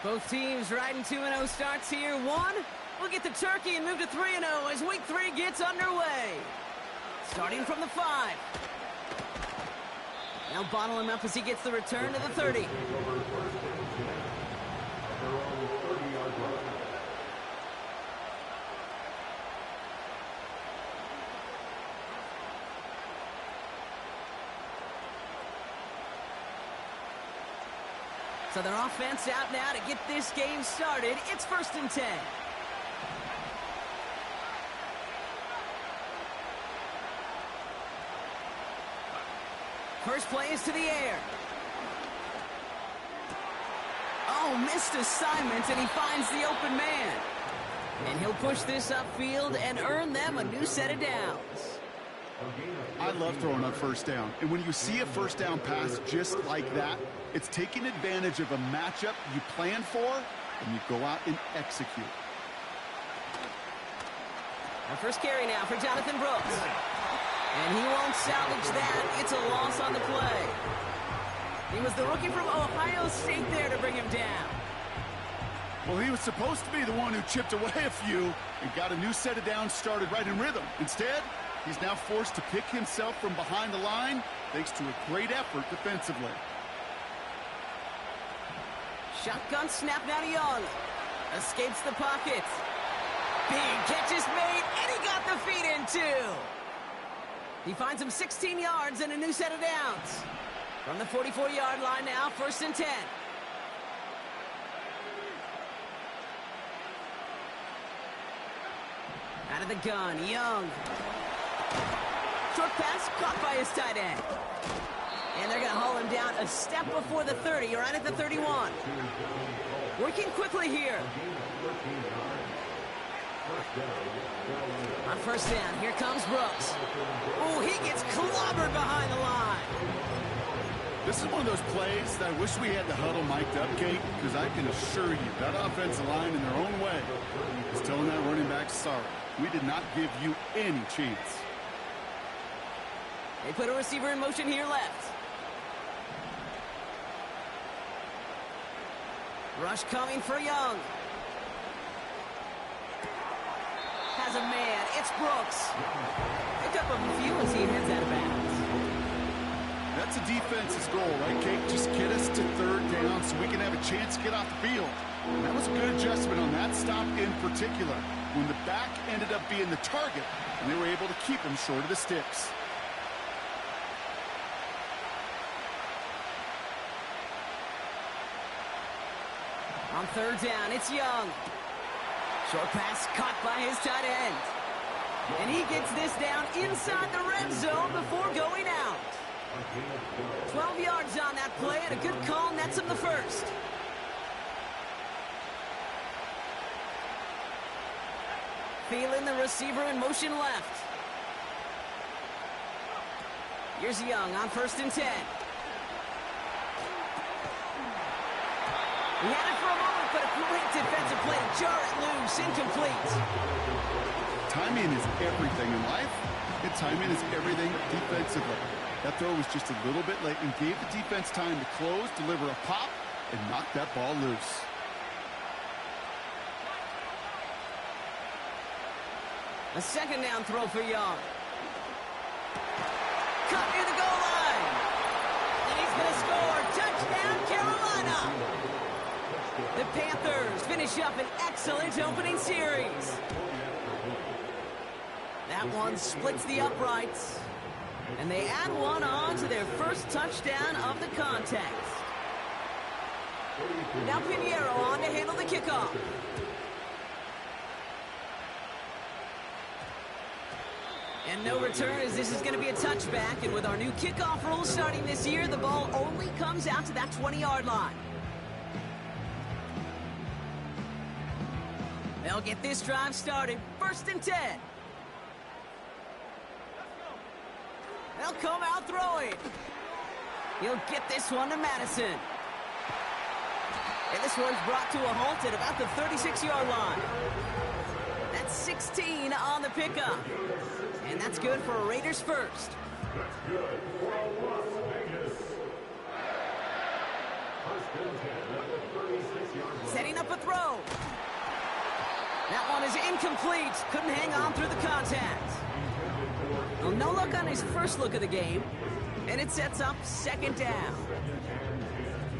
Both teams riding 2-0 starts here. One, we'll get the turkey and move to 3-0 as week 3 gets underway. Starting from the 5. Now bottle him up as he gets the return to the 30. So their offense out now to get this game started. It's 1st and 10. First play is to the air. Oh, missed assignment, and he finds the open man. And he'll push this upfield and earn them a new set of downs. I love throwing on 1st down. And when you see a 1st down pass just like that, it's taking advantage of a matchup you plan for, and you go out and execute. Our first carry now for Jonathan Brooks. And he won't salvage that. It's a loss on the play. He was the rookie from Ohio State there to bring him down. Well, he was supposed to be the one who chipped away a few and got a new set of downs started right in rhythm. Instead, he's now forced to pick himself from behind the line thanks to a great effort defensively. Shotgun snap now to Young. Escapes the pocket. Big catch is made, and he got the feet in too. He finds him 16 yards and a new set of downs. From the 44-yard line now, 1st and 10. Out of the gun, Young. Short pass caught by his tight end. And they're going to haul him down a step before the 30, right at the 31. Working quickly here. On 1st down, here comes Brooks. Oh, he gets clobbered behind the line. This is one of those plays that I wish we had the huddle mic'd up, Kate, because I can assure you that offensive line in their own way is telling that running back, sorry, we did not give you any chance. They put a receiver in motion here left. Rush coming for Young. Has a man. It's Brooks. Picked up a few as he heads out of bounds. That's a defense's goal, right, Kate? Just get us to 3rd down so we can have a chance to get off the field. And that was a good adjustment on that stop in particular, when the back ended up being the target, and they were able to keep him short of the sticks. On 3rd down, it's Young. Short pass caught by his tight end. And he gets this down inside the red zone before going out. 12 yards on that play, and a good call nets him the 1st. Feeling the receiver in motion left. Here's Young on 1st and 10. He had it for a moment, but a great defensive play to jar it loose, incomplete. Timing is everything in life, and timing is everything defensively. That throw was just a little bit late and gave the defense time to close, deliver a pop, and knock that ball loose. A 2nd down throw for Young. Cut near the goal line. And he's going to score. Touchdown, Carolina. The Panthers finish up an excellent opening series. That one splits the uprights. And they add one on to their 1st touchdown of the contest. Now Pinheiro on to handle the kickoff. And no return, as this is going to be a touchback. And with our new kickoff rules starting this year, the ball only comes out to that 20-yard line. They'll get this drive started. 1st and 10. They'll come out throwing. He'll get this one to Madison. And this one's brought to a halt at about the 36-yard line. That's 16 on the pickup. And that's good for a Raiders 1st. Setting up a throw. That one is incomplete. Couldn't hang on through the contact. Well, no luck on his first look of the game, and it sets up second down.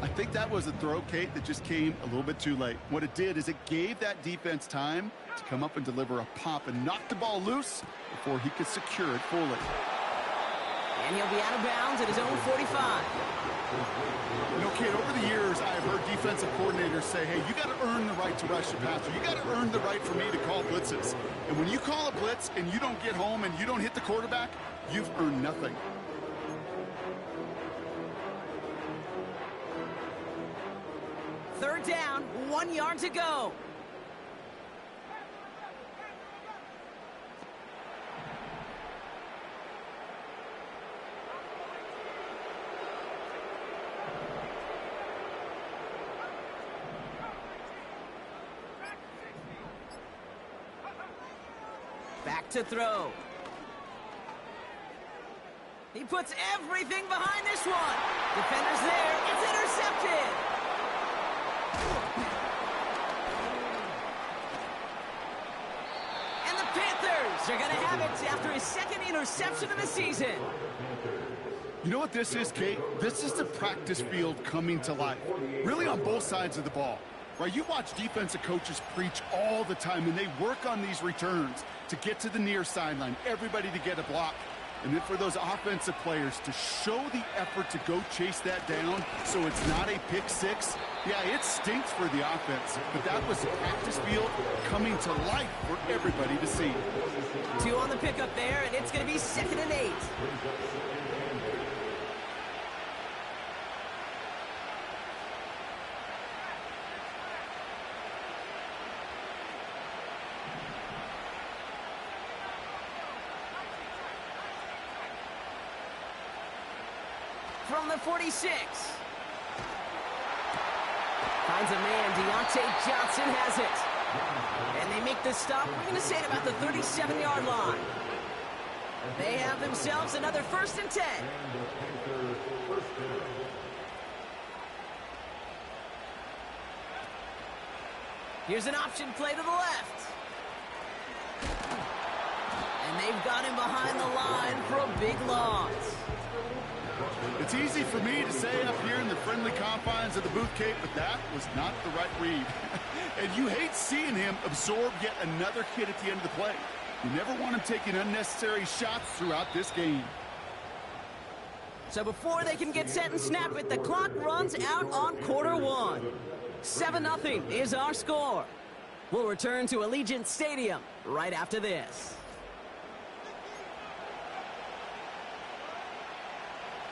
I think that was a throw, Kate, that just came a little bit too late. What it did is it gave that defense time to come up and deliver a pop and knock the ball loose before he could secure it fully. And he'll be out of bounds at his own 45. You know, Kate, over the years, I have heard defensive coordinators say, hey, you got to earn the right to rush the passer. You got to earn the right for me to call blitzes. And when you call a blitz and you don't get home and you don't hit the quarterback, you've earned nothing. Third down, 1 yard to go. Back to throw. He puts everything behind this one. Defender's there. It's intercepted. And the Panthers are going to have it after his second interception of the season. You know what this is, Kate? This is the practice field coming to life, really on both sides of the ball. Right, you watch defensive coaches preach all the time, and they work on these returns to get to the near sideline, everybody to get a block. And then for those offensive players to show the effort to go chase that down so it's not a pick six, yeah, it stinks for the offense. But that was the practice field coming to life for everybody to see. 2 on the pickup there, and it's going to be 2nd and 8. From the 46. Finds a man. Deontay Johnson has it. And they make the stop. We're going to say it about the 37-yard line. They have themselves another 1st and 10. Here's an option play to the left. And they've got him behind the line for a big loss. It's easy for me to say up here in the friendly confines of the booth, Kate, but that was not the right read. And you hate seeing him absorb yet another hit at the end of the play. You never want him taking unnecessary shots throughout this game. So before they can get set and snap it, the clock runs out on quarter 1. 7-0 is our score. We'll return to Allegiant Stadium right after this.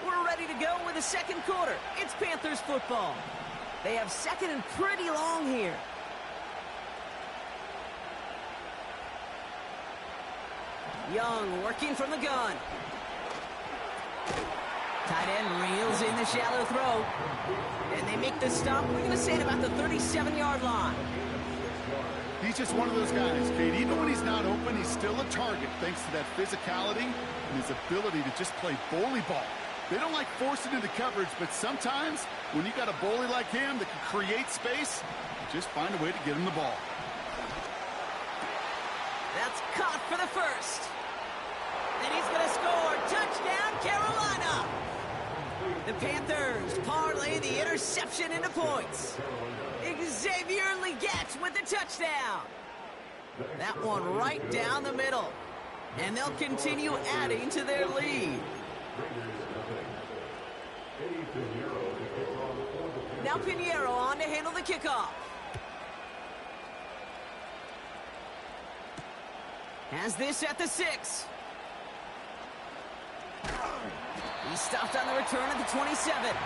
We're ready to go with the second quarter. It's Panthers football. They have second and pretty long here. Young working from the gun. Tight end reels in the shallow throw. And they make the stop. We're going to say it about the 37-yard line. He's just one of those guys, Kate. Even when he's not open, he's still a target thanks to that physicality and his ability to just play bully ball. They don't like forcing into coverage, but sometimes when you got a bully like him that can create space, just find a way to get him the ball. That's caught for the first. And he's going to score. Touchdown, Carolina. The Panthers parlay the interception into points. Xavier Legette with the touchdown. That one right down the middle. And they'll continue adding to their lead. Now Pinheiro on to handle the kickoff. Has this at the 6. He stopped on the return at the 27.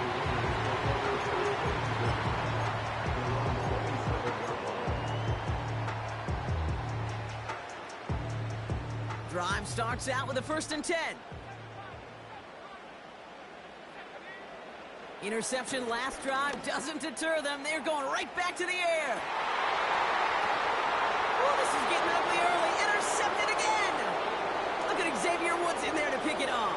Drive starts out with a 1st and 10. Interception last drive doesn't deter them. They're going right back to the air. Oh, this is getting ugly early. Intercepted again. Look at Xavier Woods in there to pick it off.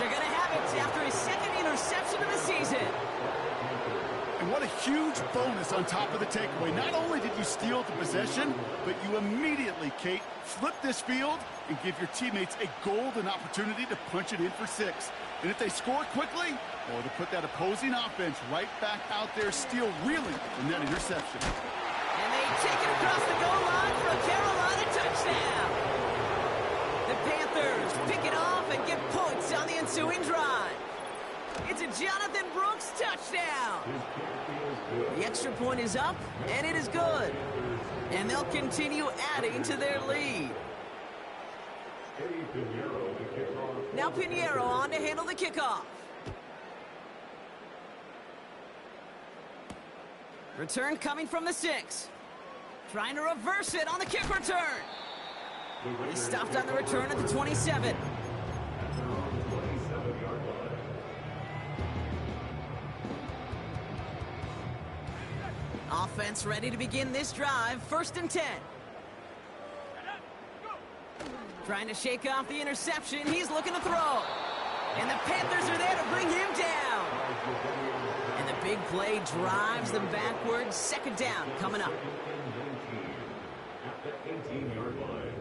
are going to have it after his second interception of the season. And what a huge bonus on top of the takeaway. Not only did you steal the possession, but you immediately, Kate, flip this field and give your teammates a golden opportunity to punch it in for 6. And if they score quickly, or to put that opposing offense right back out there, still reeling from that interception. And they take it across the goal line for a Carolina touchdown. The Panthers pick it off and get points on the ensuing drive. It's a Jonathan Brooks touchdown. The extra point is up, and it is good. And they'll continue adding to their lead. Now Pinheiro on to handle the kickoff. Return coming from the 6. Trying to reverse it on the kick return. He stopped on the return at the 27. Offense ready to begin this drive. 1st and 10. Trying to shake off the interception. He's looking to throw. And the Panthers are there to bring him down. And the big play drives them backwards. 2nd down coming up. At the 18-yard line.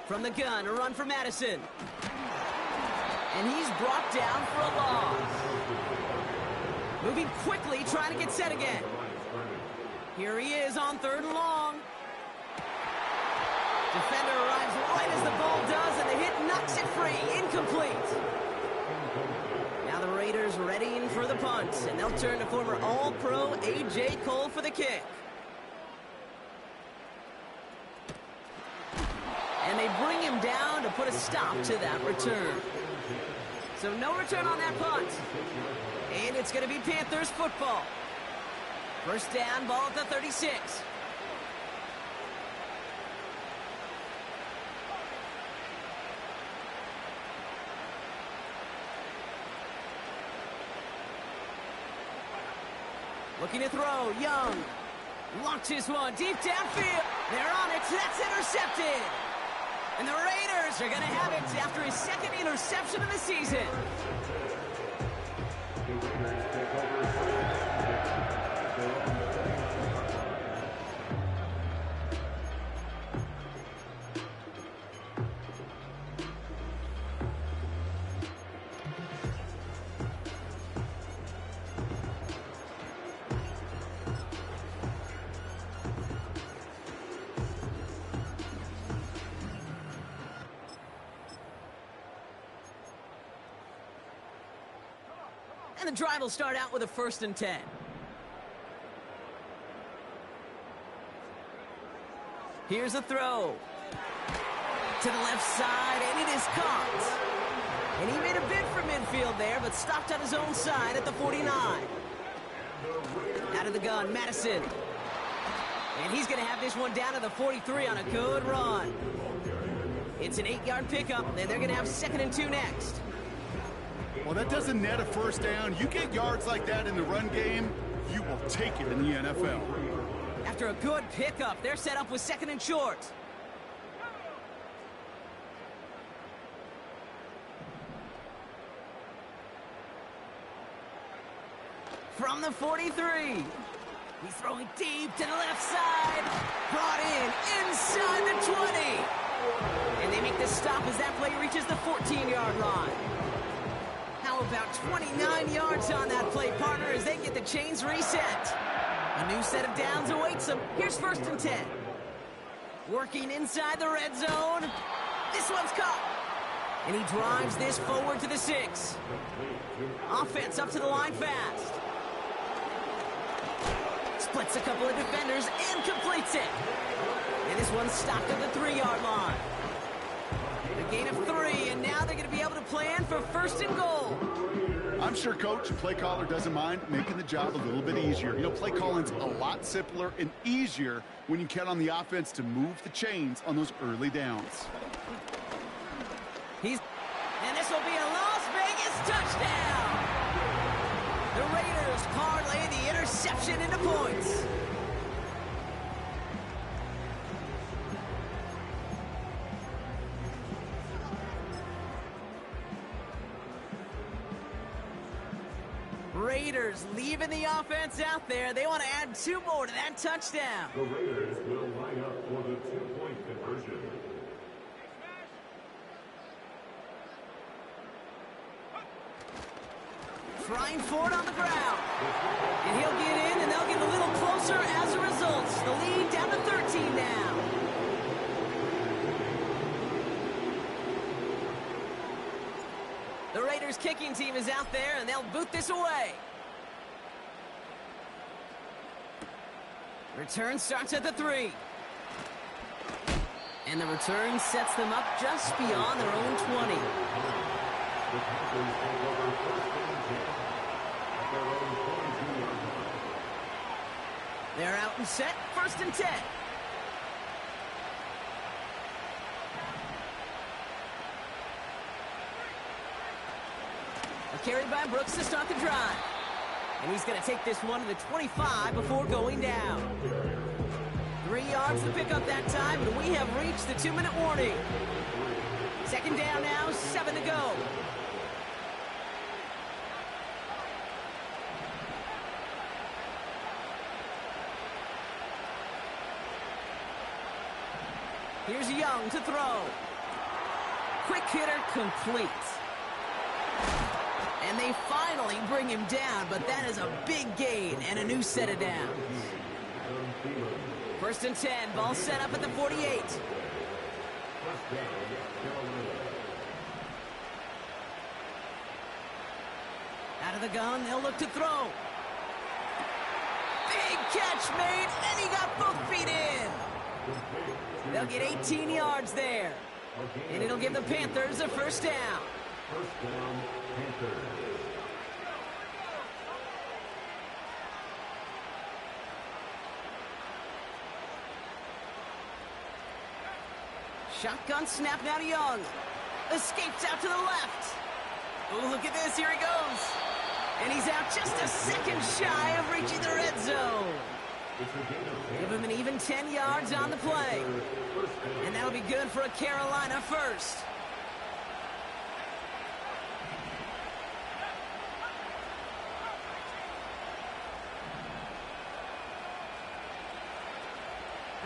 From the gun, a run for Madison. And he's brought down for a loss. Moving quickly, trying to get set again. Here he is on 3rd and long. Defender arrives right as the ball does, and the hit knocks it free. Incomplete. Now the Raiders readying for the punt, and they'll turn to former All-Pro A.J. Cole for the kick. And they bring him down to put a stop to that return. So no return on that punt. And it's going to be Panthers football. 1st down, ball at the 36. Looking to throw, Young. Launches one deep downfield. They're on it. That's intercepted. And the Raiders are going to have it after his 2nd interception of the season. And the drive will start out with a 1st and 10. Here's a throw. To the left side, and it is caught. And he made a bid for midfield there, but stopped on his own side at the 49. Out of the gun, Madison. And he's going to have this one down to the 43 on a good run. It's an 8-yard pickup, and they're going to have 2nd and 2 next. Well, that doesn't net a 1st down. You get yards like that in the run game, you will take it in the NFL. After a good pickup, they're set up with 2nd and short. From the 43. He's throwing deep to the left side. Brought in inside the 20. And they make the stop as that play reaches the 14-yard line. How about 29 yards on that play, partner, as they get the chains reset. A new set of downs awaits them. Here's 1st and 10. Working inside the red zone. This one's caught. And he drives this forward to the 6. Offense up to the line fast. Splits a couple of defenders and completes it. And this one's stopped at the 3-yard line. A gain of 3, and now they're going to be able to plan for 1st and goal. I'm sure coach and play caller doesn't mind making the job a little bit easier. You know, play calling's a lot simpler and easier when you count on the offense to move the chains on those early downs. And this will be a Las Vegas touchdown. The Raiders parlay the interception into points. Raiders leaving the offense out there. They want to add 2 more to that touchdown. The Raiders will line up for the 2-point conversion. Trying for it on the ground. And he'll get in, and they'll get a little closer as a result. The lead down to 13 now. The Raiders kicking team is out there, and they'll boot this away. Return starts at the 3. And the return sets them up just beyond their own 20. The Panthers take over first and 10 at their own 22-yard line. They're out and set, first and 10. A carry by Brooks to start the drive. And he's going to take this one to the 25 before going down. 3 yards to pick up that time, and we have reached the 2-minute warning. Second down now, 7 to go. Here's Young to throw. Quick hitter complete. And they finally bring him down, but that is a big gain and a new set of downs. First and 10, ball set up at the 48. Out of the gun, they'll look to throw. Big catch made, and he got both feet in. They'll get 18 yards there. And it'll give the Panthers a first down. First down, Panthers. Shotgun snap now to Young. Escapes out to the left. Oh, look at this. Here he goes. And he's out just a second shy of reaching the red zone. Give him an even 10 yards on the play. And that'll be good for a Carolina first.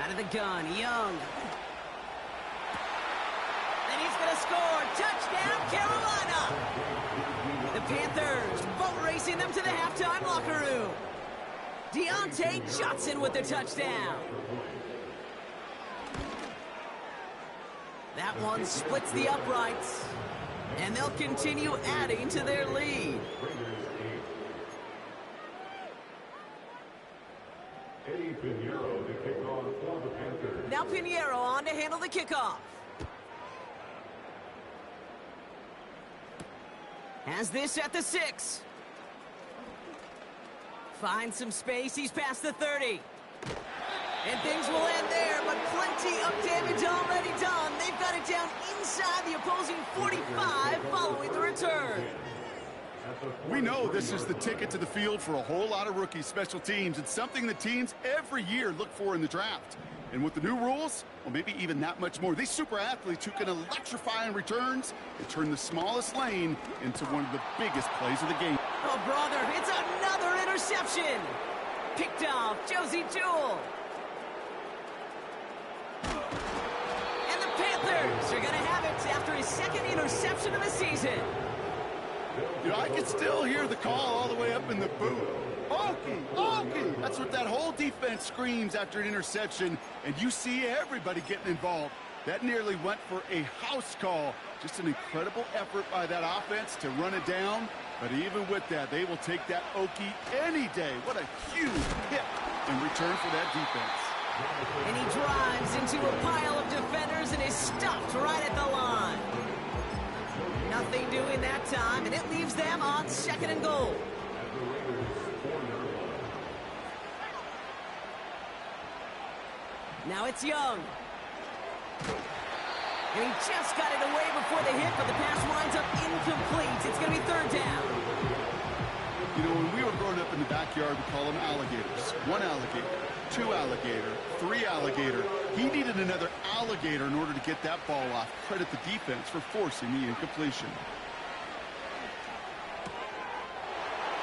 Out of the gun, Young. And he's going to score. Touchdown, Carolina. The Panthers boat racing them to the halftime locker room. Deontay Johnson with the touchdown. That one splits the uprights. And they'll continue adding to their lead. Eddie Pinheiro to kick off for the Panthers. Now Pinheiro on to handle the kickoff. Has this at the 6. Finds some space. He's past the 30. And things will end there, but plenty of damage already done. They've got it down inside the opposing 45 following the return. We know this is the ticket to the field for a whole lot of rookie special teams. It's something that teams every year look for in the draft. And with the new rules, well, maybe even that much more. These super athletes who can electrify in returns and turn the smallest lane into one of the biggest plays of the game. Oh, brother, it's another interception. Picked off Josie Jewell. And the Panthers are going to have it after his second interception of the season. You know, I can still hear the call all the way up in the booth. Okie, Okie! That's what that whole defense screams after an interception, and you see everybody getting involved. That nearly went for a house call. Just an incredible effort by that offense to run it down. But even with that, they will take that Okie any day. What a huge hit in return for that defense. And he drives into a pile of defenders and is stopped right at the line. Nothing doing that time, and it leaves them on 2nd and goal. Now it's Young. And he just got it away before the hit, but the pass winds up incomplete. It's going to be 3rd down. You know, when we were growing up in the backyard, we call them alligators. 1 alligator, 2 alligator, 3 alligator. He needed another alligator in order to get that ball off. Credit the defense for forcing the incompletion.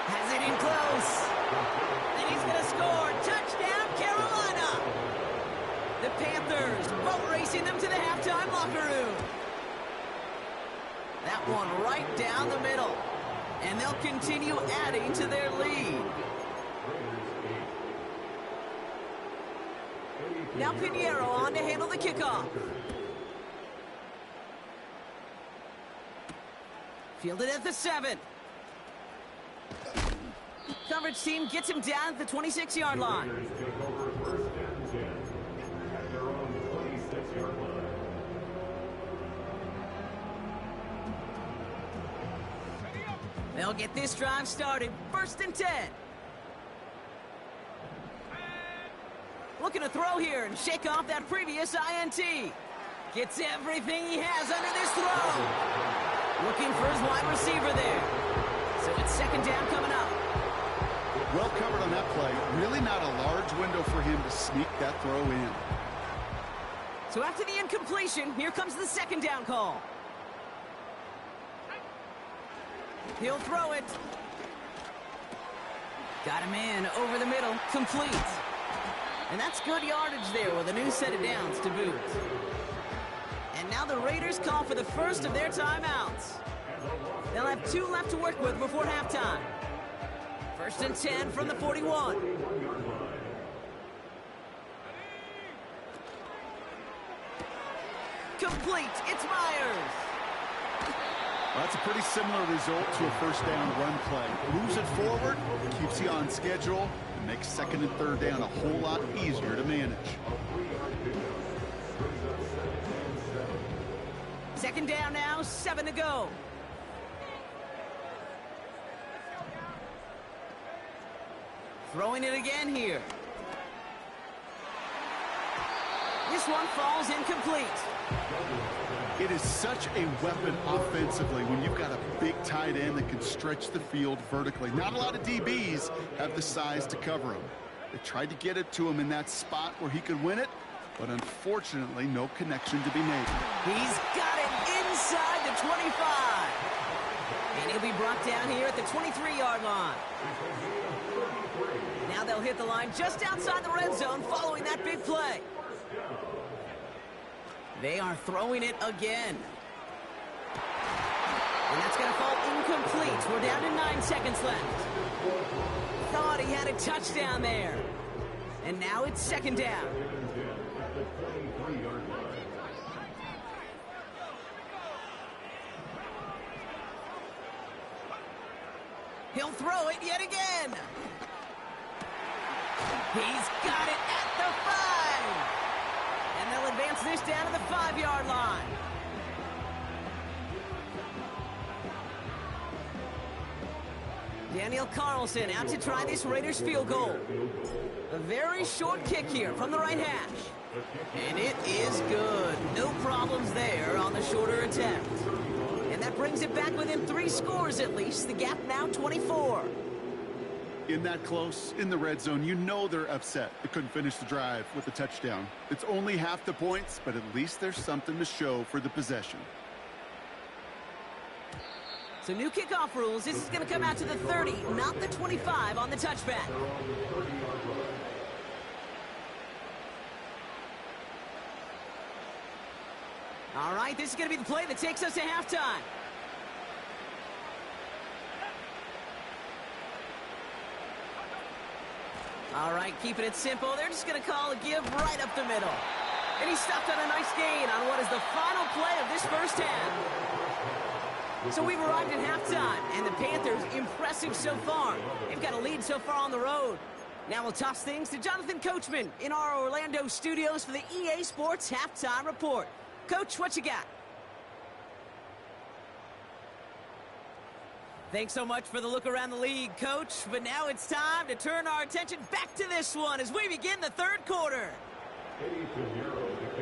Has it in close. And he's going to score. Touchdown, Carolina. The Panthers boat racing them to the halftime locker room. That one right down the middle. And they'll continue adding to their lead. Now Pinheiro on to handle the kickoff. Fielded at the 7. Coverage team gets him down at the 26-yard line. They'll get this drive started. 1st and 10. Looking to throw here and shake off that previous INT. Gets everything he has under this throw. Looking for his wide receiver there. So it's 2nd down coming up. Well covered on that play. Really not a large window for him to sneak that throw in. So after the incompletion, here comes the 2nd down call. He'll throw it. Got him in over the middle. Complete. And that's good yardage there with a new set of downs to boot. And now the Raiders call for the first of their timeouts. They'll have 2 left to work with before halftime. 1st and 10 from the 41. Complete. It's Myers. Well, that's a pretty similar result to a 1st down run play. Moves it forward, keeps you on schedule, and makes 2nd and 3rd down a whole lot easier to manage. 2nd down now, 7 to go. Throwing it again here. This one falls incomplete. It is such a weapon offensively when you've got a big tight end that can stretch the field vertically. Not a lot of DBs have the size to cover him. They tried to get it to him in that spot where he could win it, but unfortunately, no connection to be made. He's got it inside the 25. And he'll be brought down here at the 23-yard line. Now they'll hit the line just outside the red zone following that big play. They are throwing it again. And that's going to fall incomplete. We're down to 9 seconds left. Thought he had a touchdown there. And now it's 2nd down. He'll throw it yet again. He's got it at the 5. And they'll advance this down to the 5-yard line. Daniel Carlson out to try this Raiders field goal. A very short kick here from the right hash. And it is good. No problems there on the shorter attempt. And that brings it back within 3 scores at least. The gap now 24. In that close, in the red zone, you know they're upset. They couldn't finish the drive with a touchdown. It's only half the points, but at least there's something to show for the possession. So new kickoff rules. This is going to come out to the 30, not the 25 on the touchback. All right, this is going to be the play that takes us to halftime. All right, keeping it simple. They're just going to call a give right up the middle. And he stopped on a nice gain on what is the final play of this first half. So we've arrived at halftime, and the Panthers impressive so far. They've got a lead so far on the road. Now we'll toss things to Jonathan Coachman in our Orlando studios for the EA Sports Halftime Report. Coach, what you got? Thanks so much for the look around the league, Coach. But now it's time to turn our attention back to this one as we begin the third quarter.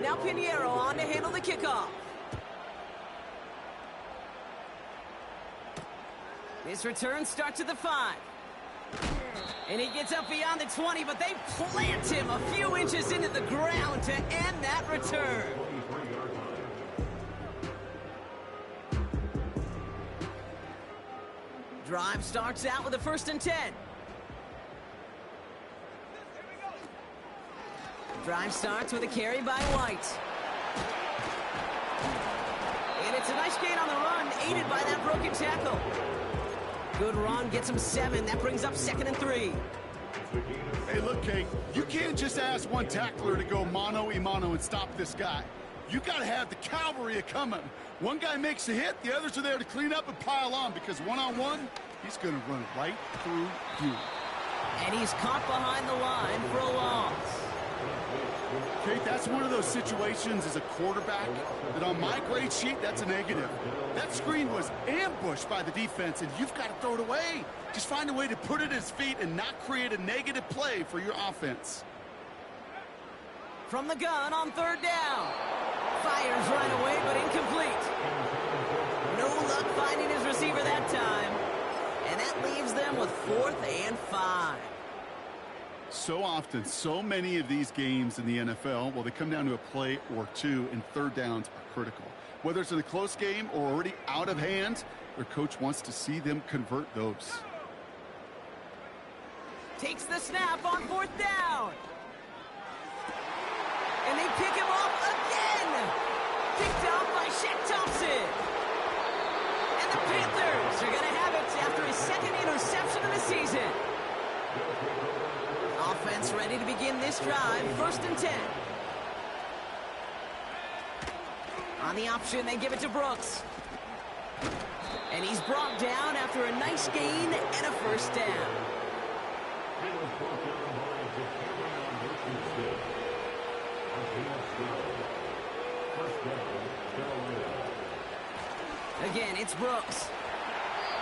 Now Pinheiro on to handle the kickoff. This return starts at the 5. And he gets up beyond the 20, but they plant him a few inches into the ground to end that return. Drive starts out with a 1st and 10. Drive starts with a carry by White. And it's a nice gain on the run, aided by that broken tackle. Good run, gets him 7. That brings up 2nd and 3. Hey, look, Kate, you can't just ask one tackler to go mano-a-mano and stop this guy. You got to have the cavalry coming. One guy makes a hit, the others are there to clean up and pile on, because one-on-one, he's going to run right through you. And he's caught behind the line for a loss. Kate, that's one of those situations as a quarterback that on my grade sheet, that's a negative. That screen was ambushed by the defense, and you've got to throw it away. Just find a way to put it at his feet and not create a negative play for your offense. From the gun on 3rd down. Fires right away, but incomplete. No luck finding his receiver that time. And that leaves them with 4th and 5. So often, so many of these games in the NFL, well, they come down to a play or two, and 3rd downs are critical. Whether it's in a close game or already out of hand, their coach wants to see them convert those. Takes the snap on 4th down. And they pick him up again. Picked off by Shaq Thompson. And the Panthers are going to have it after his 2nd interception of the season. Offense ready to begin this drive, 1st and 10. On the option, they give it to Brooks. And he's brought down after a nice gain and a 1st down. Again, it's Brooks.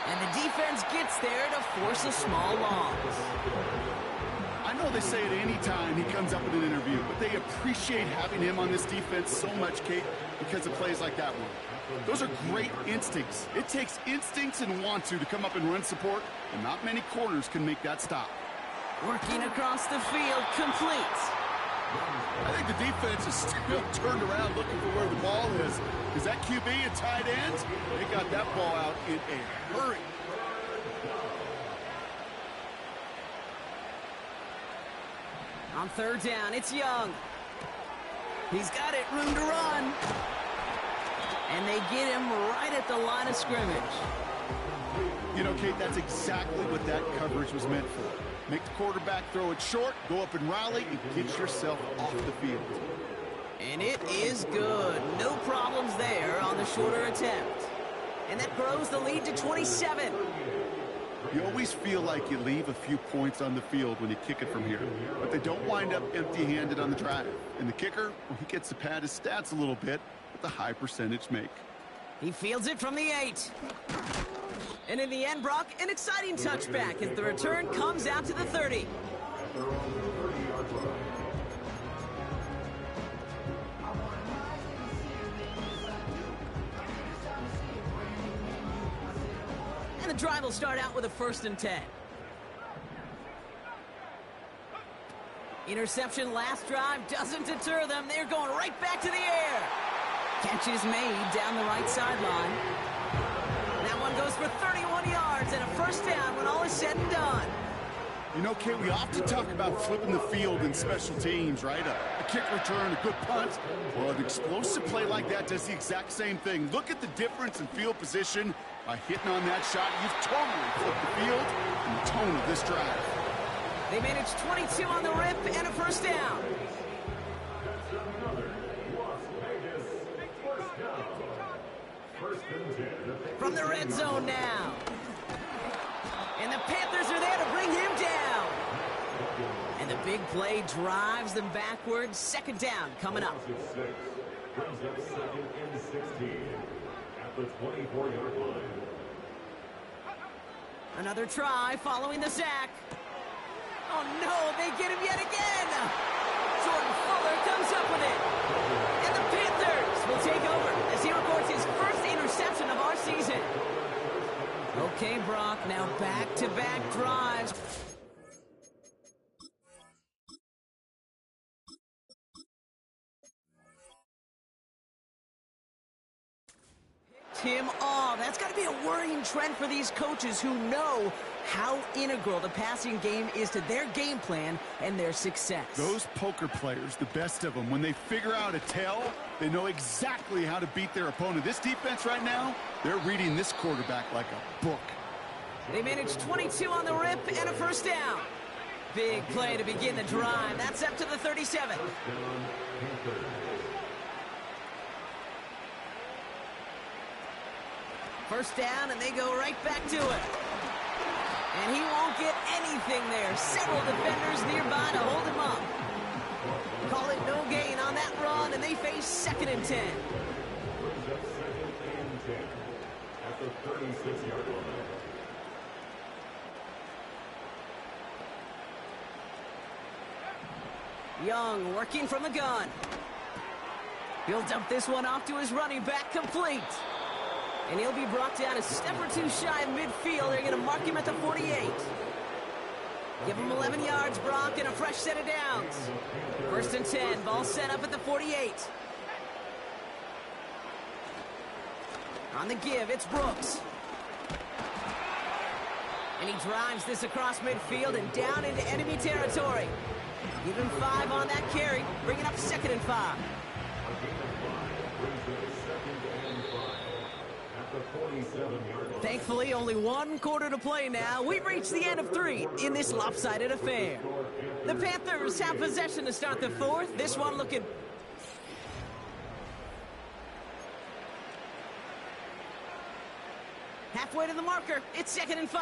And the defense gets there to force a small loss. I know they say it any time he comes up in an interview, but they appreciate having him on this defense so much, Kate, because of plays like that one. Those are great instincts. It takes instincts and want to come up and run support, and not many corners can make that stop. Working across the field, complete. I think the defense is still turned around looking for where the ball is, because that QB and tight ends, they got that ball out in a hurry. On 3rd down, it's Young. He's got it, room to run. And they get him right at the line of scrimmage. You know, Kate, that's exactly what that coverage was meant for. Make the quarterback throw it short, go up and rally, and get yourself off the field. And it is good. No problems there on the shorter attempt. And that grows the lead to 27. You always feel like you leave a few points on the field when you kick it from here, but they don't wind up empty-handed on the drive. And the kicker, well, he gets to pad his stats a little bit with a high percentage make. He fields it from the 8. And in the end, Brock, an exciting touchback as the return comes out to the 30. And the drive will start out with a 1st and 10. Interception last drive doesn't deter them. They're going right back to the air. Catch is made down the right sideline. That one goes for 31 yards and a 1st down when all is said and done. You know, Kate, we often talk about flipping the field in special teams, right? A kick return, a good punt. Well, an explosive play like that does the exact same thing. Look at the difference in field position. By hitting on that shot, you've totally flipped the field and the tone of this drive. They managed 22 on the rip and a 1st down. From the red zone now. And the Panthers are there to bring him down. And the big play drives them backwards. 2nd down coming up. Brings up 2nd and 16 at the 24-yard line. Another try following the sack. Oh no, they get him yet again! Jordan Fuller comes up with it. And the Panthers will take over as he records his first interception of our season. Okay, Brock, now back-to-back drives. Him off. That's got to be a worrying trend for these coaches who know how integral the passing game is to their game plan and their success. Those poker players, the best of them, when they figure out a tell, they know exactly how to beat their opponent. This defense right now, they're reading this quarterback like a book. They managed 22 on the rip and a first down. Big play to begin the drive. That's up to the 37. First down, and they go right back to it. And he won't get anything there. Several defenders nearby to hold him up. Call it no gain on that run, and they face 2nd and 10. At the 36-yard line. Young working from the gun. He'll dump this one off to his running back, complete. And he'll be brought down a step or two shy of midfield. They're going to mark him at the 48. Give him 11 yards, Brock, and a fresh set of downs. 1st and 10, ball set up at the 48. On the give, it's Brooks. And he drives this across midfield and down into enemy territory. Give him 5 on that carry, bring it up 2nd and 5. Thankfully, only 1 quarter to play now. We've reached the end of 3 in this lopsided affair. The Panthers have possession to start the 4th. This one looking... halfway to the marker. It's 2nd and 5.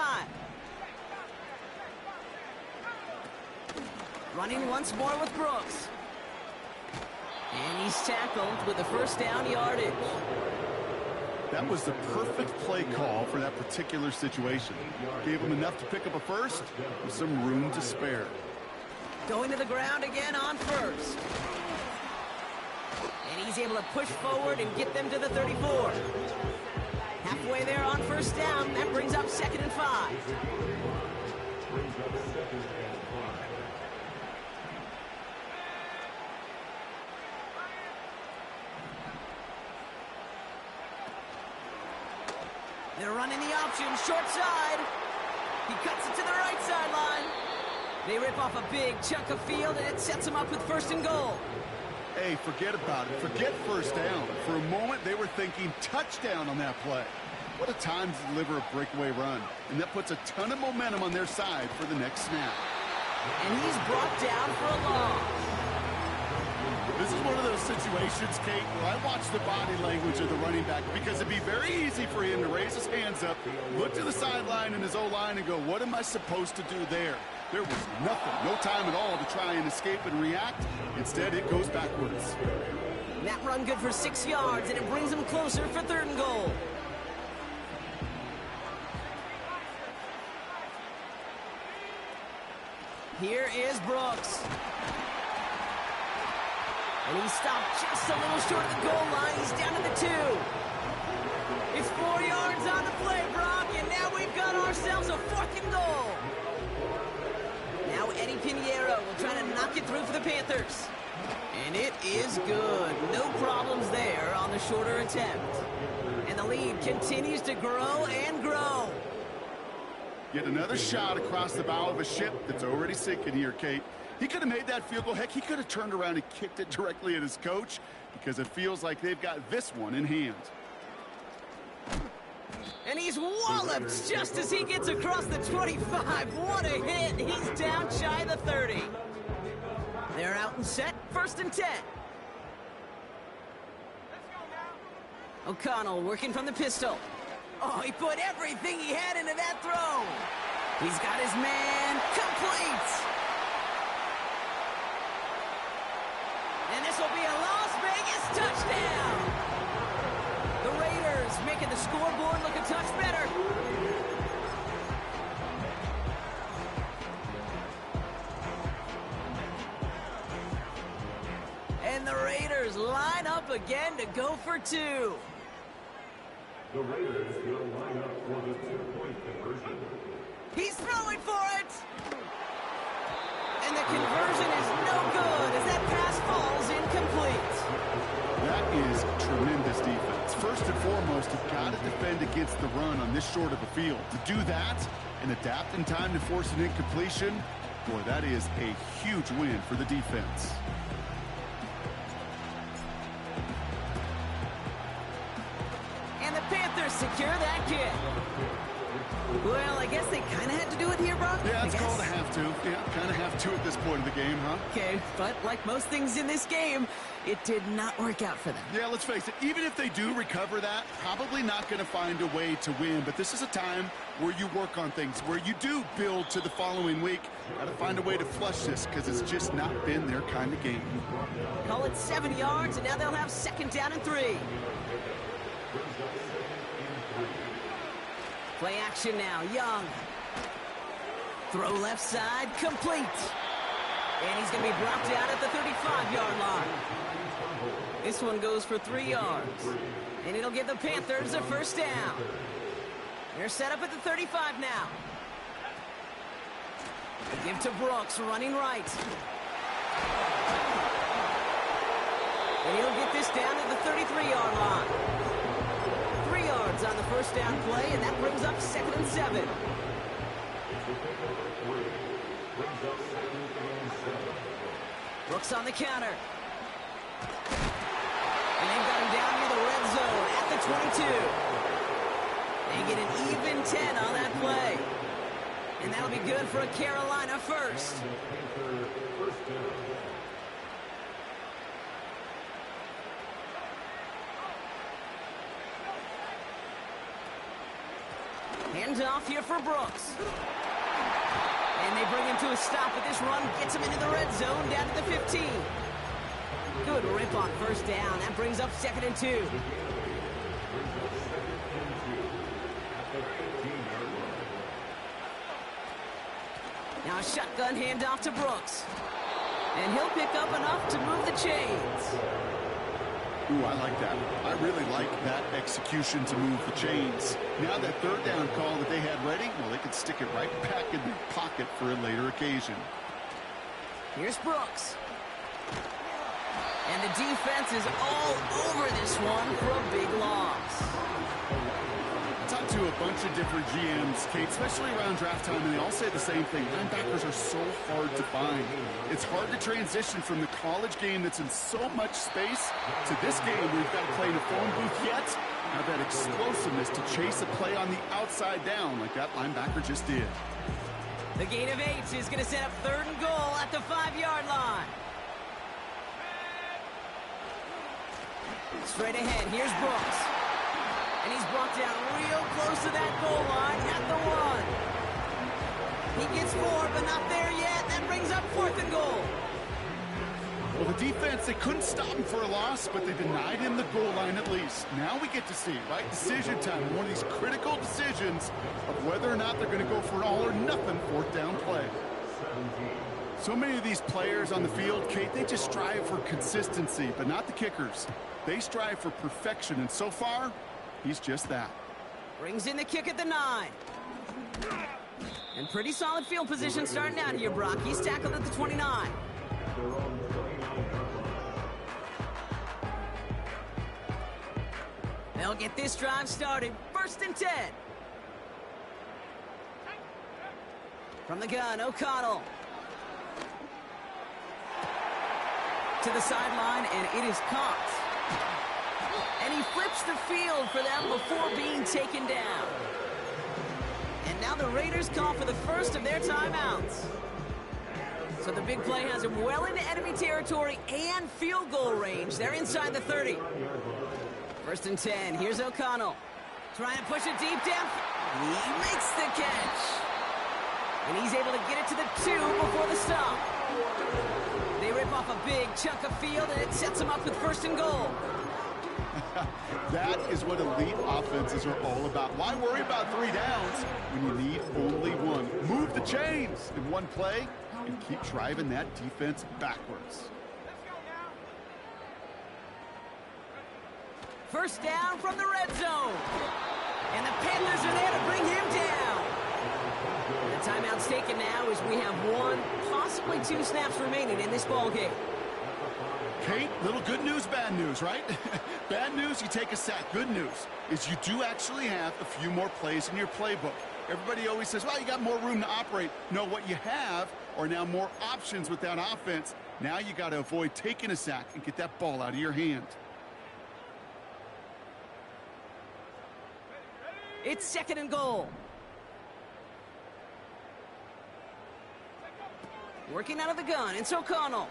Running once more with Brooks. And he's tackled with the first down yardage. That was the perfect play call for that particular situation. Gave him enough to pick up a first with some room to spare. Going to the ground again on first. And he's able to push forward and get them to the 34. Halfway there on first down. That brings up 2nd and 5. They're running the option, short side. He cuts it to the right sideline. They rip off a big chunk of field, and it sets them up with 1st and goal. Hey, forget about it. Forget first down. For a moment, they were thinking touchdown on that play. What a time to deliver a breakaway run. And that puts a ton of momentum on their side for the next snap. And he's brought down for a loss. This is one of those situations, Kate, where I watch the body language of the running back because it'd be very easy for him to raise his hands up, look to the sideline in his O-line and go, what am I supposed to do there? There was nothing, no time at all to try and escape and react. Instead, it goes backwards. That run good for 6 yards, and it brings them closer for 3rd and goal. Here is Brooks. And he stopped just a little short of the goal line. He's down to the 2. It's 4 yards on the play, Brock, and now we've got ourselves a 4th and goal. Now Eddie Pinheiro will try to knock it through for the Panthers. And it is good. No problems there on the shorter attempt. And the lead continues to grow and grow. Yet another shot across the bow of a ship that's already sinking here, Kate. He could have made that field goal. Heck, he could have turned around and kicked it directly at his coach because it feels like they've got this one in hand. And he's walloped just as he gets across the 25. What a hit. He's down shy of the 30. They're out and set. 1st and 10. O'Connell working from the pistol. Oh, he put everything he had into that throw. He's got his man complete. And this will be a Las Vegas touchdown. The Raiders making the scoreboard look a touch better. Panthers line up again to go for two. The Raiders will line up for the two-point conversion. He's throwing for it. And the conversion is no good as that pass falls incomplete. That is tremendous defense. First and foremost, you've got to defend against the run on this short of a field. To do that and adapt in time to force an incompletion, boy, that is a huge win for the defense. And the Panthers secure that kick. Well, I guess they kind of had to do it here, Brock. Yeah, it's called a have to. Yeah, kind of have to at this point in the game, huh? Okay, but like most things in this game, it did not work out for them. Yeah, let's face it, even if they do recover that, probably not going to find a way to win. But this is a time where you work on things, where you do build to the following week. Got to find a way to flush this because it's just not been their kind of game. Call it 7 yards, and now they'll have 2nd down and 3. Play action now, Young. Throw left side, complete. And he's going to be brought down at the 35-yard line. This one goes for 3 yards. And it'll give the Panthers a 1st down. They're set up at the 35 now. Give to Brooks, running right. And he'll get this down at the 33-yard line. 3 yards on the 1st down play, and that brings up 2nd and 7. Brooks on the counter. And they've got him down near the red zone at the 22. They get an even 10 on that play. And that'll be good for a Carolina 1st. Hands off here for Brooks. And they bring him to a stop, but this run gets him into the red zone down to the 15. Good rip on 1st down. That brings up 2nd and 2. Now a shotgun handoff to Brooks. And he'll pick up enough to move the chains. Ooh, I like that. I really like that execution to move the chains. Now that 3rd down call that they had ready, well, they could stick it right back in their pocket for a later occasion. Here's Brooks. And the defense is all over this one for a big loss. I talked to a bunch of different GMs, Kate, especially around draft time, and they all say the same thing. Linebackers are so hard to find. It's hard to transition from the college game that's in so much space to this game where you've got to play in a phone booth yet. Have that explosiveness to chase a play on the outside down like that linebacker just did. The gain of 8 is going to set up 3rd and goal at the 5-yard line. Straight ahead, here's Brooks. And he's brought down real close to that goal line at the 1. He gets 4, but not there yet. That brings up 4th and goal. Well, the defense, they couldn't stop him for a loss, but they denied him the goal line at least. Now we get to see, right, decision time, one of these critical decisions of whether or not they're going to go for an all-or-nothing 4th down play. So many of these players on the field, Kate, they just strive for consistency, but not the kickers. They strive for perfection, and so far, he's just that. Brings in the kick at the 9. And pretty solid field position starting out here, Brock. He's tackled at the 29. They'll get this drive started. 1st and 10. From the gun, O'Connell. To the sideline, and it is caught. And he flips the field for them before being taken down. And now the Raiders call for the 1st of their timeouts. So the big play has him well into enemy territory and field goal range. They're inside the 30. 1st and 10. Here's O'Connell. Trying to push it deep down. He makes the catch. And he's able to get it to the 2 before the stop. They rip off a big chunk of field, and it sets them up with 1st and goal. That is what elite offenses are all about. Why worry about 3 downs when you need only 1? Move the chains in one play and keep driving that defense backwards. First down from the red zone. And the Panthers are there to bring him down. The timeout's taken now as we have 1, possibly 2 snaps remaining in this ball game. Kate, little good news, bad news, right? Bad news, you take a sack. Good news is you do actually have a few more plays in your playbook. Everybody always says, well, you got more room to operate. No, what you have are now more options with that offense. Now you got to avoid taking a sack and get that ball out of your hand. It's 2nd and goal. Working out of the gun, it's O'Connell.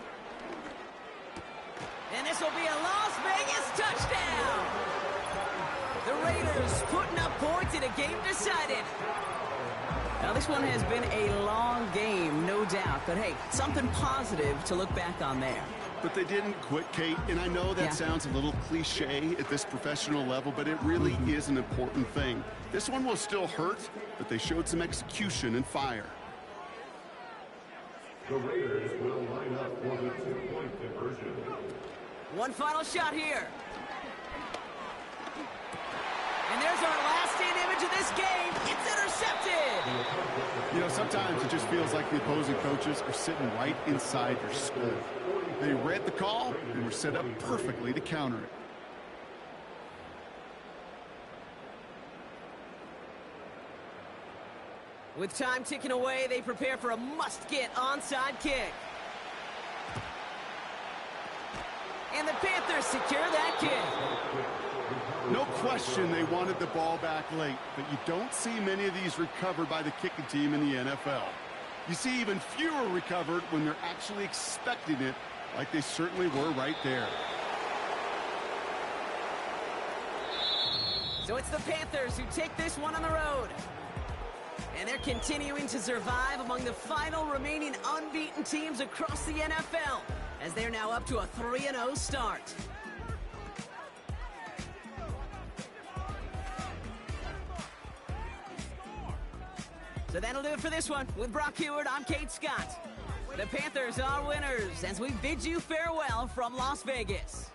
And this will be a Las Vegas touchdown. The Raiders putting up points in a game decided. Now, this one has been a long game, no doubt. But, hey, something positive to look back on there. But they didn't quit, Kate, and I know that sounds a little cliche at this professional level, but it really is an important thing. This one will still hurt, but they showed some execution and fire. The Raiders will line up for the 2-point conversion. One final shot here. And there's our last-in image of this game. It's intercepted. You know, sometimes it just feels like the opposing coaches are sitting right inside your skull. They read the call and were set up perfectly to counter it. With time ticking away, they prepare for a must-get onside kick. And the Panthers secure that kick. No question they wanted the ball back late, but you don't see many of these recovered by the kicking team in the NFL. You see even fewer recovered when they're actually expecting it, like they certainly were right there. So it's the Panthers who take this one on the road. And they're continuing to survive among the final remaining unbeaten teams across the NFL, as they're now up to a 3-0 start. So that'll do it for this one. With Brock Heward, I'm Kate Scott. The Panthers are winners as we bid you farewell from Las Vegas.